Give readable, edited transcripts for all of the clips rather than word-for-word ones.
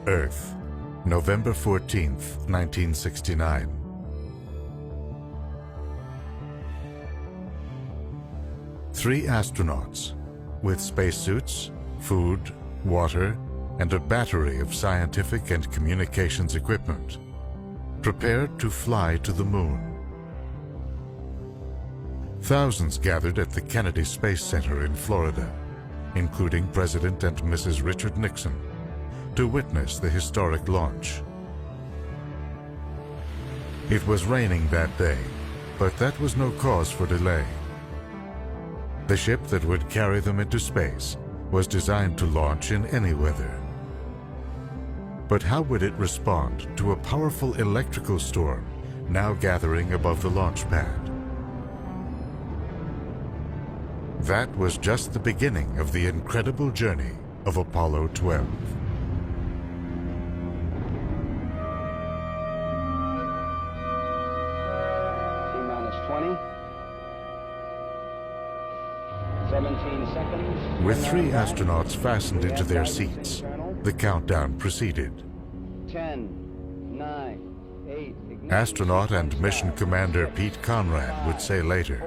Earth, November 14th, 1969. Three astronauts, with spacesuits, food, water, and a battery of scientific and communications equipment, prepared to fly to the moon. Thousands gathered at the Kennedy Space Center in Florida, including President and Mrs. Richard Nixon, to witness the historic launch. It was raining that day, but that was no cause for delay. The ship that would carry them into space was designed to launch in any weather. But how would it respond to a powerful electrical storm now gathering above the launch pad? That was just the beginning of the incredible journey of Apollo 12. T-minus 20. 17 seconds. With three astronauts fastened into their seats, the countdown proceeded. 10, 9, 8. Astronaut and mission commander Pete Conrad would say later,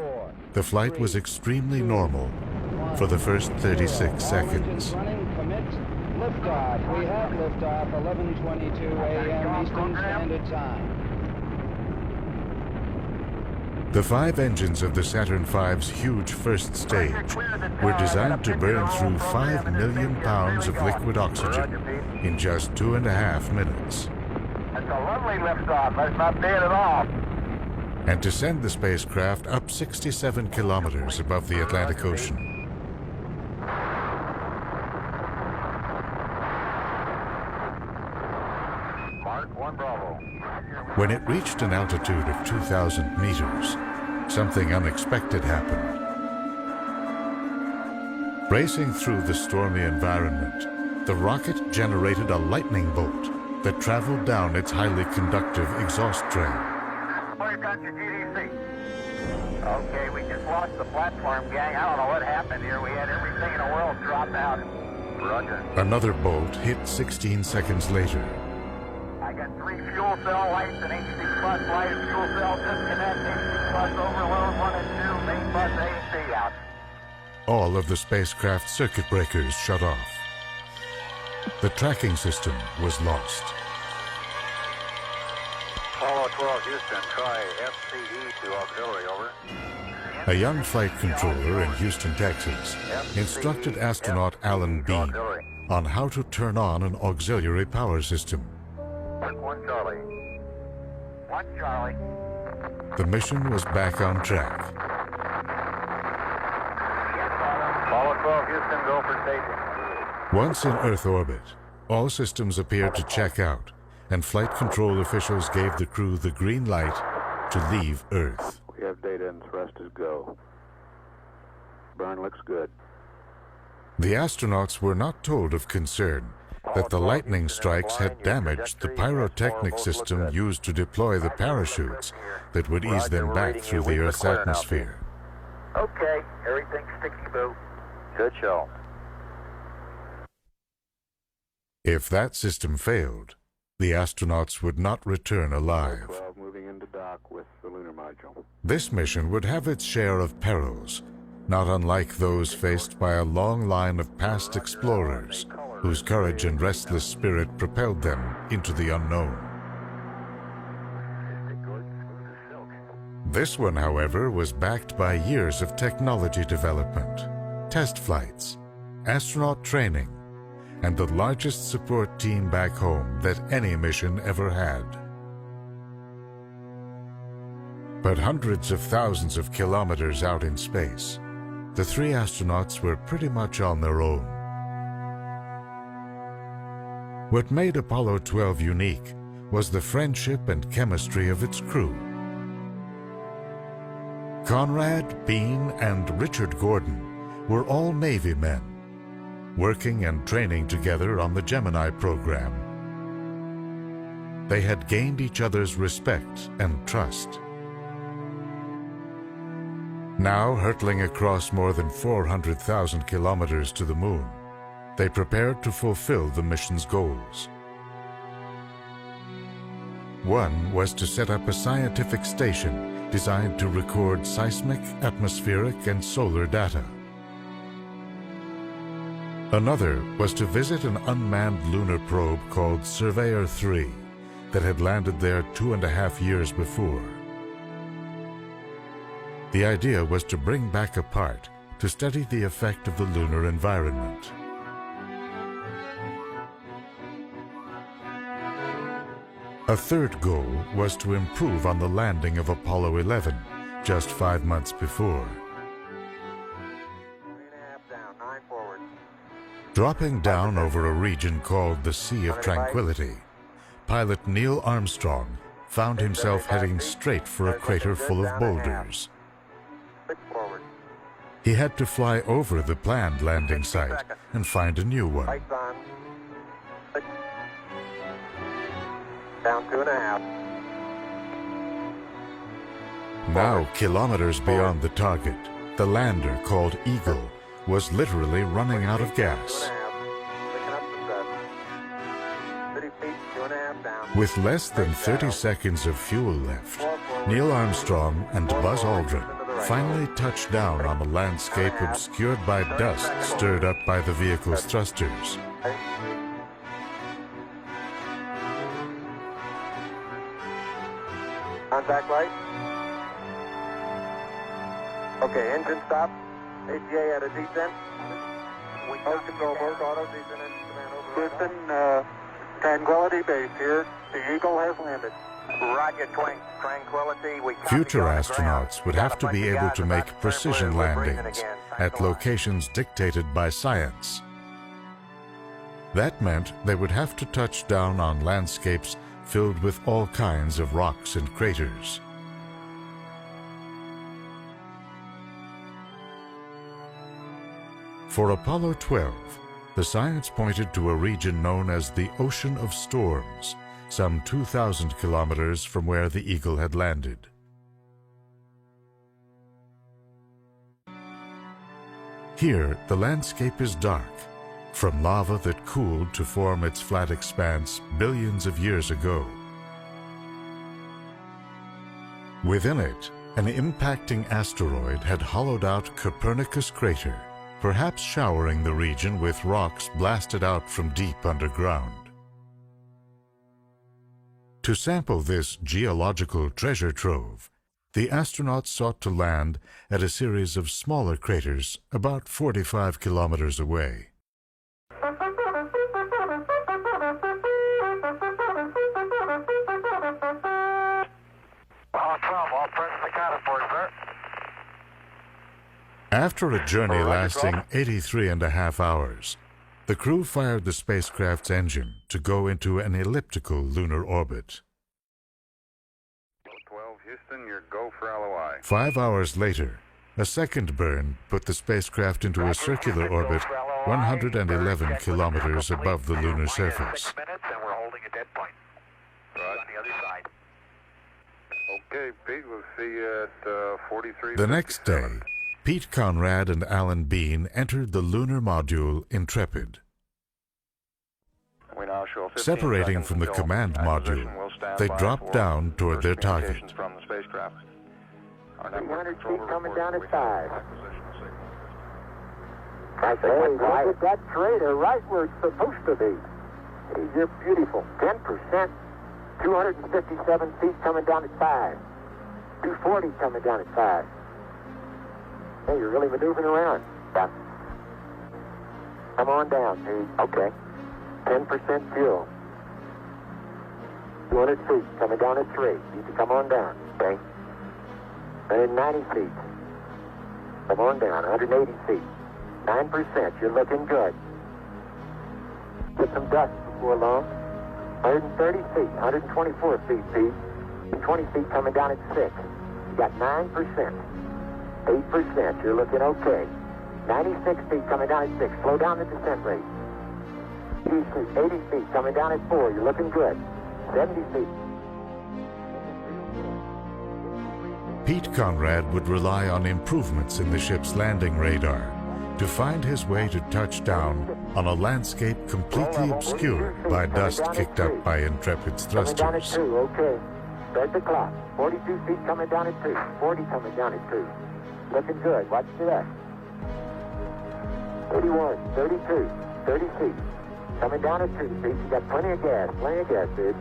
the flight was extremely normal for the first 36 seconds. Liftoff. We have liftoff, 11:22 a.m. Eastern Standard Time. The five engines of the Saturn V's huge first stage were designed to burn through 5 million pounds of liquid oxygen in just 2.5 minutes. That's a lovely liftoff. That's not bad at all. And to send the spacecraft up 67 kilometers above the Atlantic Ocean. Mark 1 Bravo. When it reached an altitude of 2,000 meters, something unexpected happened. Racing through the stormy environment, the rocket generated a lightning bolt that traveled down its highly conductive exhaust train. Where got your GDC? Okay, we just lost the platform, gang. I don't know what happened here. We had everything in the world drop out. Roger. Another bolt hit 16 seconds later. I got 3 fuel cell lights and AC plus lights. Fuel cell disconnect, AC plus overload, 1 and 2, main bus AC out. All of the spacecraft circuit breakers shut off. The tracking system was lost. Apollo 12 Houston, try FCE to auxiliary, over. A young flight controller in Houston, Texas, instructed astronaut Alan Bean on how to turn on an auxiliary power system. Mark 1 Charlie. 1 Charlie. The mission was back on track. Apollo 12 Houston, go for staging. Once in Earth orbit, all systems appeared to check out, and flight control officials gave the crew the green light to leave Earth. We have data and thrust is go. Burn looks good. The astronauts were not told of concern that the lightning strikes had damaged the pyrotechnic system used to deploy the parachutes that would ease them back through the Earth's atmosphere. Okay, everything's sticky, boo. Good show. If that system failed, the astronauts would not return alive. 12 moving into dock with the lunar module. This mission would have its share of perils, not unlike those faced by a long line of past explorers whose courage and restless spirit propelled them into the unknown. This one, however, was backed by years of technology development, test flights, astronaut training, and the largest support team back home that any mission ever had. But hundreds of thousands of kilometers out in space, the three astronauts were pretty much on their own. What made Apollo 12 unique was the friendship and chemistry of its crew. Conrad, Bean, and Richard Gordon were all Navy men, working and training together on the Gemini program. They had gained each other's respect and trust. Now hurtling across more than 400,000 kilometers to the moon, they prepared to fulfill the mission's goals. One was to set up a scientific station designed to record seismic, atmospheric, and solar data. Another was to visit an unmanned lunar probe called Surveyor 3 that had landed there 2.5 years before. The idea was to bring back a part to study the effect of the lunar environment. A third goal was to improve on the landing of Apollo 11 just 5 months before. 3.5 down, 9 forward. Dropping down over a region called the Sea of Tranquility, pilot Neil Armstrong found himself heading straight for a crater full of boulders. 6 forward. He had to fly over the planned landing site and find a new one. Lights on. 6. Down 2.5. Now, kilometers beyond the target, the lander, called Eagle, was literally running out of gas. 2.5. Picking up the 30 feet, 2.5 down. With less than 30 seconds of fuel left, Neil Armstrong and Buzz Aldrin finally touched down on a landscape obscured by dust stirred up by the vehicle's thrusters. Contact light. Okay, engine stop. ATA at a descent. Post control, both auto, descent engine command over. Houston, Tranquility Base here. The Eagle has landed. Roger, Tranquility. Future astronauts would have to be able to make precision landings at locations dictated by science. That meant they would have to touch down on landscapes filled with all kinds of rocks and craters. For Apollo 12, the science pointed to a region known as the Ocean of Storms, some 2,000 kilometers from where the Eagle had landed. Here, the landscape is dark, from lava that cooled to form its flat expanse billions of years ago. Within it, an impacting asteroid had hollowed out Copernicus Crater, perhaps showering the region with rocks blasted out from deep underground. To sample this geological treasure trove, the astronauts sought to land at a series of smaller craters about 45 kilometers away. After a journey lasting 83.5 hours, the crew fired the spacecraft's engine to go into an elliptical lunar orbit. 12 Houston, you're go for LOI. 5 hours later, a second burn put the spacecraft into a circular orbit 111 kilometers above the lunar surface. Okay, Pete, we'll see you at 43. The next day, Pete Conrad and Alan Bean entered the lunar module Intrepid. We now show 15 Separating seconds from the until command acquisition. module, We'll stand they by dropped for down toward first their communications target. from the spacecraft. Our 300 control feet coming report down at we have 5. acquisition signal. Hey, look at that crater right where it's supposed to be. Hey, you're beautiful. 10%. 257 feet coming down at 5. 240 coming down at 5. Hey, you're really maneuvering around. Yeah. Come on down, Pete. Okay. 10% fuel. 200 feet coming down at 3. You can come on down. Okay. 190 feet. Come on down. 180 feet. 9%. You're looking good. Get some dust before long. 130 feet. 124 feet, Pete. 20 feet coming down at 6. You got 9%. 8%. You're looking okay. 96 feet coming down at 6. Slow down the descent rate. 80 feet coming down at 4. You're looking good. 70 feet. Pete Conrad would rely on improvements in the ship's landing radar to find his way to touchdown on a landscape completely obscured by dust kicked up by Intrepid's Coming down at thrusters. 2, okay. Start the clock. 42 feet coming down at 2. 40 coming down at 2. Looking good. Watch the left. 31, 32, 30 feet. Coming down at 2 feet. You got plenty of gas, dude.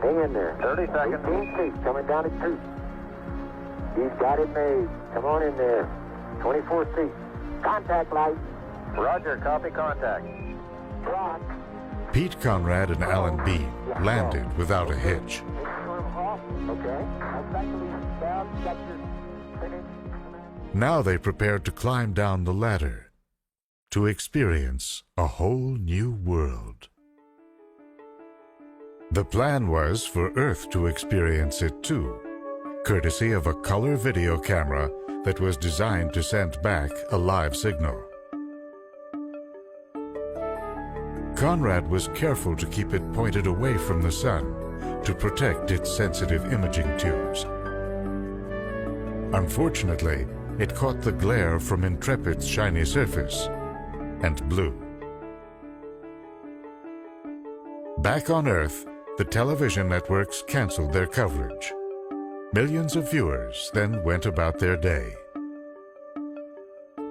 Hang in there. 30 seconds. 18 feet coming down at 2. He's got it made. Come on in there. 24 feet. Contact light. Roger, copy contact. Rock. Pete Conrad and Alan Bean landed without a hitch. Okay. Down. Got your finish. Now they prepared to climb down the ladder to experience a whole new world. The plan was for Earth to experience it too, courtesy of a color video camera that was designed to send back a live signal. Conrad was careful to keep it pointed away from the sun to protect its sensitive imaging tubes. Unfortunately, it caught the glare from Intrepid's shiny surface and blew. Back on Earth, the television networks canceled their coverage. Millions of viewers then went about their day,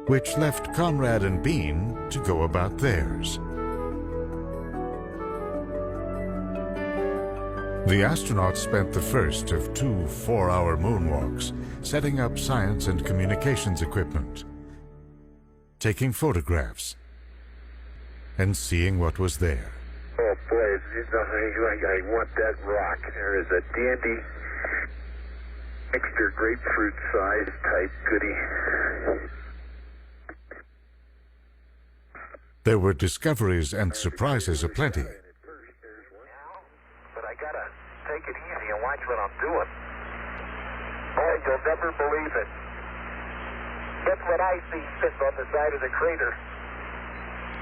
which left Conrad and Bean to go about theirs. The astronauts spent the first of 2 4-hour moonwalks setting up science and communications equipment, taking photographs, and seeing what was there. Oh boy, I want that rock. There is a dandy, extra grapefruit size type goodie. There were discoveries and surprises aplenty. But I gotta take it easy and watch what I'm doing. Boy, you'll never believe it. Guess what I see sitting on the side of the crater?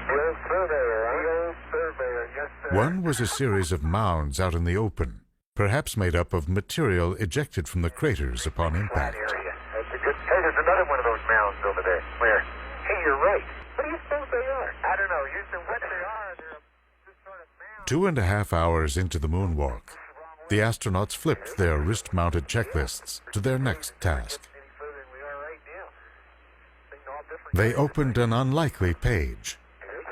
The old surveyor, huh? The old surveyor, yes sir. One was a series of mounds out in the open, perhaps made up of material ejected from the craters upon That impact. area. That's a good... Hey, there's another one of those mounds over there. Where? Hey, you're right. What do you suppose they are? I don't know. Using what they are, they're some sort of mound. 2.5 hours into the moonwalk, the astronauts flipped their wrist-mounted checklists to their next task. Any further than we are right now. Things all different. They opened an unlikely page,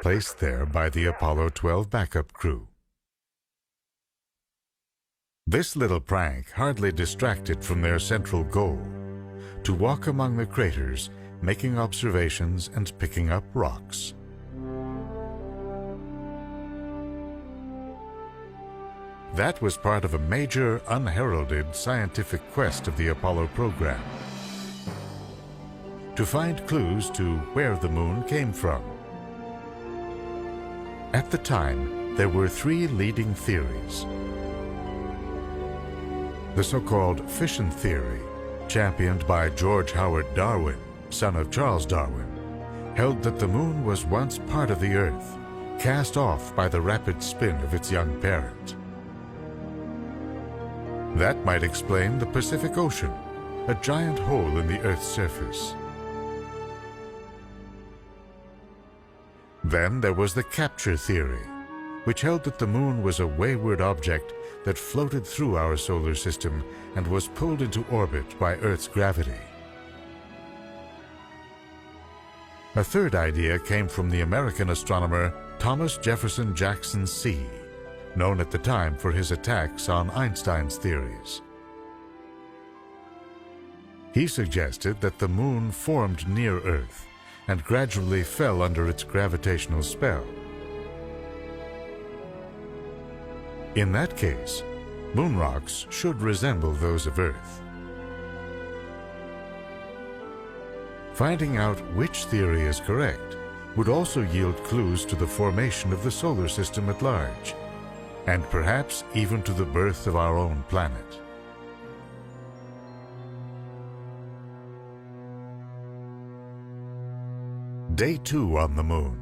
placed there by the Apollo 12 backup crew. This little prank hardly distracted from their central goal, to walk among the craters, making observations and picking up rocks. That was part of a major, unheralded scientific quest of the Apollo program, to find clues to where the moon came from. At the time, there were 3 leading theories. The so-called fission theory, championed by George Howard Darwin, son of Charles Darwin, held that the moon was once part of the Earth, cast off by the rapid spin of its young parent. That might explain the Pacific Ocean, a giant hole in the Earth's surface. Then there was the capture theory, which held that the moon was a wayward object that floated through our solar system and was pulled into orbit by Earth's gravity. A third idea came from the American astronomer Thomas Jefferson Jackson See, known at the time for his attacks on Einstein's theories. He suggested that the moon formed near Earth and gradually fell under its gravitational spell. In that case, moon rocks should resemble those of Earth. Finding out which theory is correct would also yield clues to the formation of the solar system at large, and perhaps even to the birth of our own planet. Day 2 on the moon.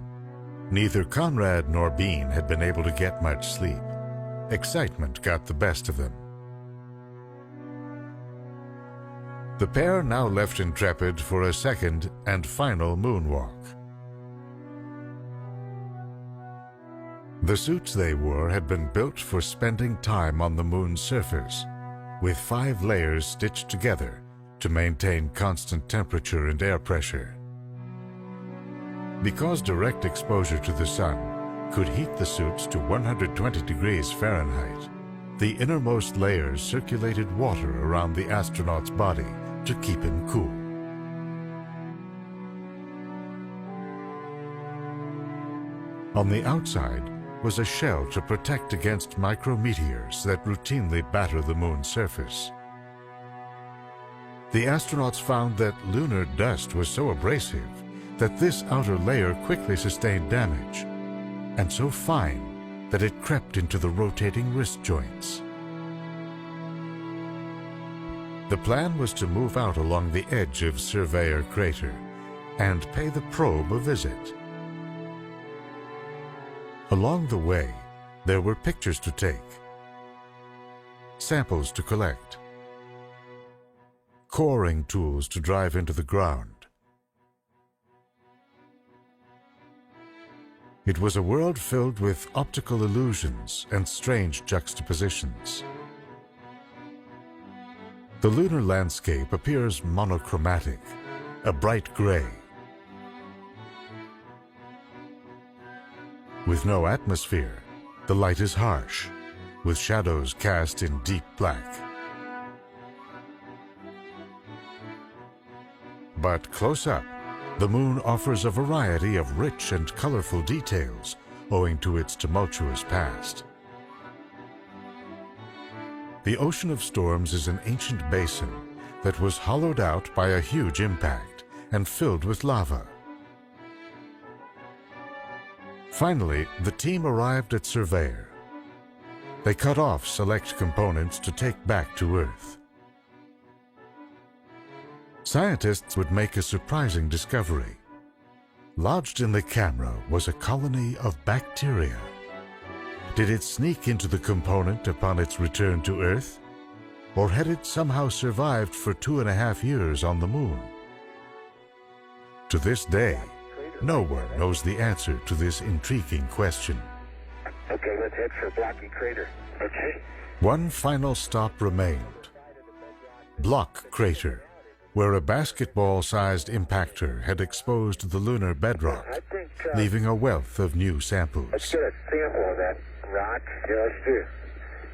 Neither Conrad nor Bean had been able to get much sleep. Excitement got the best of them. The pair now left Intrepid for a second and final moonwalk. The suits they wore had been built for spending time on the moon's surface, with 5 layers stitched together to maintain constant temperature and air pressure. Because direct exposure to the sun could heat the suits to 120 degrees Fahrenheit, the innermost layers circulated water around the astronaut's body to keep him cool. On the outside was a shell to protect against micrometeors that routinely batter the moon's surface. The astronauts found that lunar dust was so abrasive that this outer layer quickly sustained damage, and so fine that it crept into the rotating wrist joints. The plan was to move out along the edge of Surveyor Crater and pay the probe a visit. Along the way, there were pictures to take, samples to collect, coring tools to drive into the ground. It was a world filled with optical illusions and strange juxtapositions. The lunar landscape appears monochromatic, a bright gray. With no atmosphere, the light is harsh, with shadows cast in deep black. But close up, the moon offers a variety of rich and colorful details owing to its tumultuous past. The Ocean of Storms is an ancient basin that was hollowed out by a huge impact and filled with lava. Finally, the team arrived at Surveyor. They cut off select components to take back to Earth. Scientists would make a surprising discovery. Lodged in the camera was a colony of bacteria. Did it sneak into the component upon its return to Earth? Or had it somehow survived for 2.5 years on the moon? To this day, no one knows the answer to this intriguing question. Okay, let's head for Blocky Crater. Okay. One final stop remained. Block Crater, where a basketball-sized impactor had exposed the lunar bedrock, leaving a wealth of new samples. Let's get a sample of that rock. Yeah, let's do.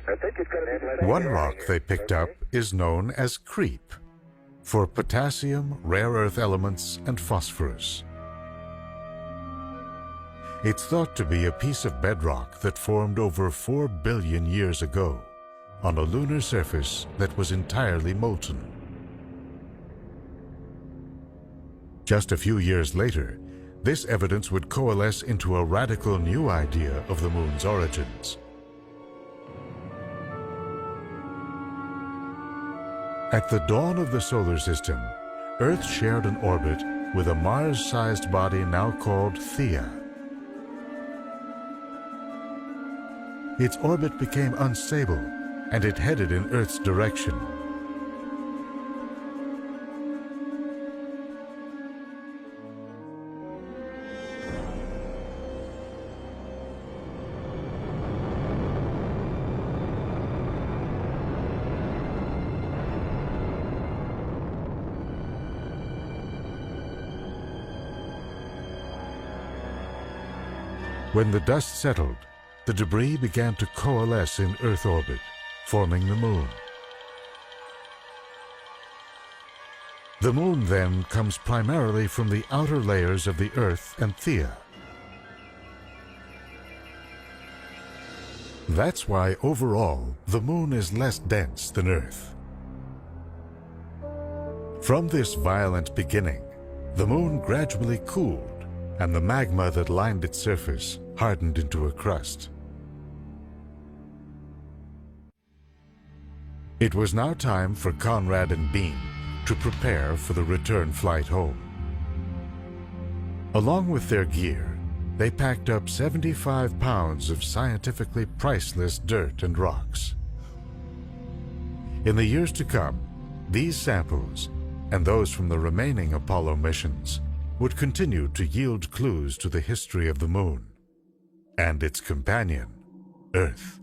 I think it's going to be... One rock they picked up is known as creep, for potassium, rare earth elements, and phosphorus. It's thought to be a piece of bedrock that formed over 4 billion years ago on a lunar surface that was entirely molten. Just a few years later, this evidence would coalesce into a radical new idea of the moon's origins. At the dawn of the solar system, Earth shared an orbit with a Mars-sized body now called Theia. Its orbit became unstable, and it headed in Earth's direction. When the dust settled, the debris began to coalesce in Earth orbit, forming the moon. The moon then comes primarily from the outer layers of the Earth and Theia. That's why overall, the moon is less dense than Earth. From this violent beginning, the moon gradually cooled, and the magma that lined its surface hardened into a crust. It was now time for Conrad and Bean to prepare for the return flight home. Along with their gear, they packed up 75 pounds of scientifically priceless dirt and rocks. In the years to come, these samples, and those from the remaining Apollo missions would continue to yield clues to the history of the Moon and its companion, Earth.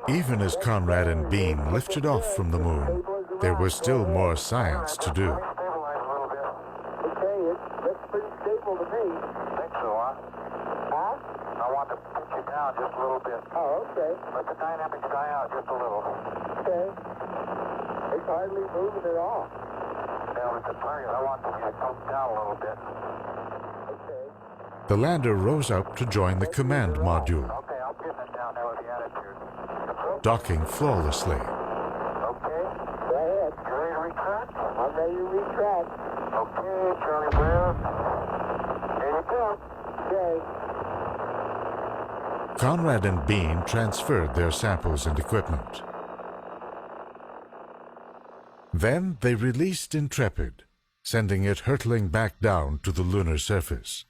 Even as Conrad and Bean lifted off from the Moon, there was still more science to do. Okay, it looks pretty stable to me. I think so, huh? Huh? I want to pitch it down just a little bit. Oh, okay. Let the dynamics die out just a little. Okay. It's hardly moving at all. Yeah, with the target, I want to come down a little bit. Okay. The lander rose up to join the command module, Okay, I'm getting it down there with the attitude. docking flawlessly. Okay. Go ahead. You ready to retract? I'm ready to retract. Okay, Charlie Brown. Here you go. Okay. Conrad and Bean transferred their samples and equipment. Then they released Intrepid, sending it hurtling back down to the lunar surface.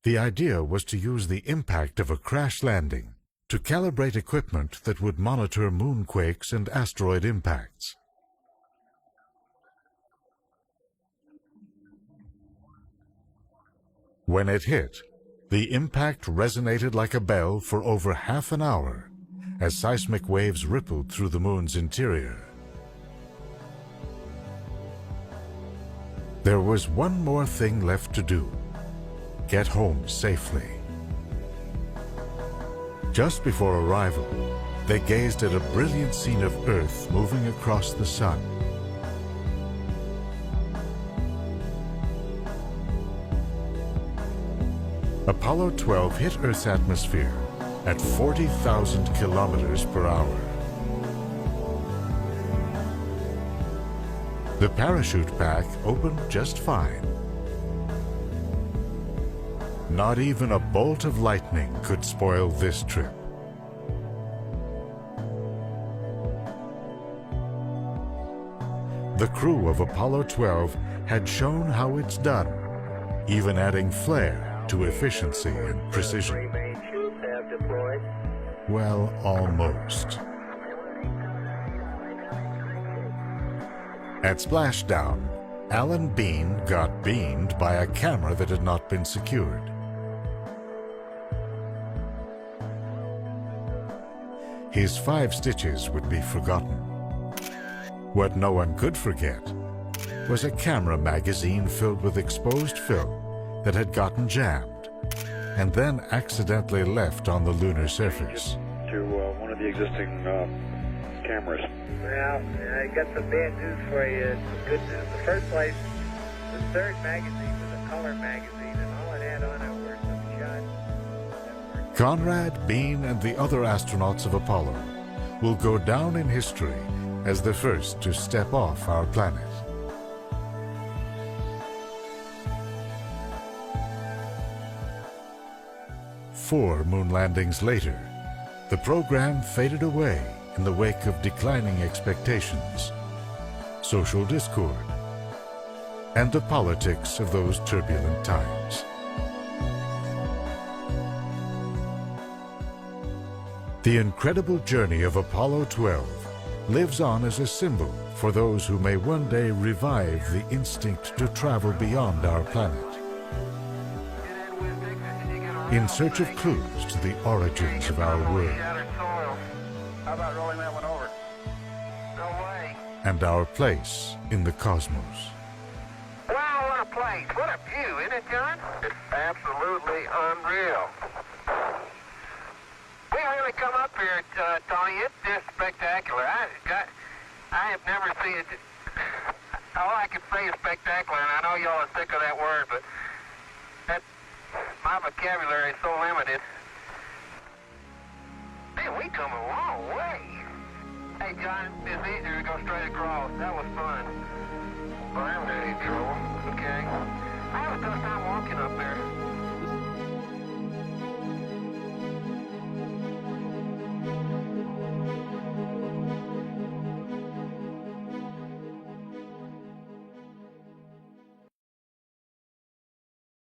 The idea was to use the impact of a crash landing to calibrate equipment that would monitor moonquakes and asteroid impacts. When it hit, the impact resonated like a bell for over half an hour as seismic waves rippled through the Moon's interior. There was one more thing left to do: get home safely. Just before arrival, they gazed at a brilliant scene of Earth moving across the sun. Apollo 12 hit Earth's atmosphere at 40,000 kilometers per hour. The parachute pack opened just fine. Not even a bolt of lightning could spoil this trip. The crew of Apollo 12 had shown how it's done, even adding flair to efficiency and precision. Well, almost. At splashdown, Alan Bean got beamed by a camera that had not been secured. His 5 stitches would be forgotten. What no one could forget was a camera magazine filled with exposed film that had gotten jammed and then accidentally left on the lunar surface. To one of the existing cameras. Well, I got some bad news for you. Some good news. In the first place, the third magazine was a color magazine, and all it had on it were some shots that were... Conrad, Bean, and the other astronauts of Apollo will go down in history as the first to step off our planet. Four moon landings later, the program faded away in the wake of declining expectations, social discord, and the politics of those turbulent times. The incredible journey of Apollo 12 lives on as a symbol for those who may one day revive the instinct to travel beyond our planet, in search of clues to the origins of our world How about rolling that one over? No way. and our place in the cosmos. Wow, what a place. What a view, isn't it, John? It's absolutely unreal. We really come up here, Tony. It's just spectacular. I have never seen it. All I can say is spectacular, and I know y'all are sick of that word, but my vocabulary is so limited. Man, we come a long way. Hey, John, it's easier to go straight across. That was fun. Well, I'm ready, Joe.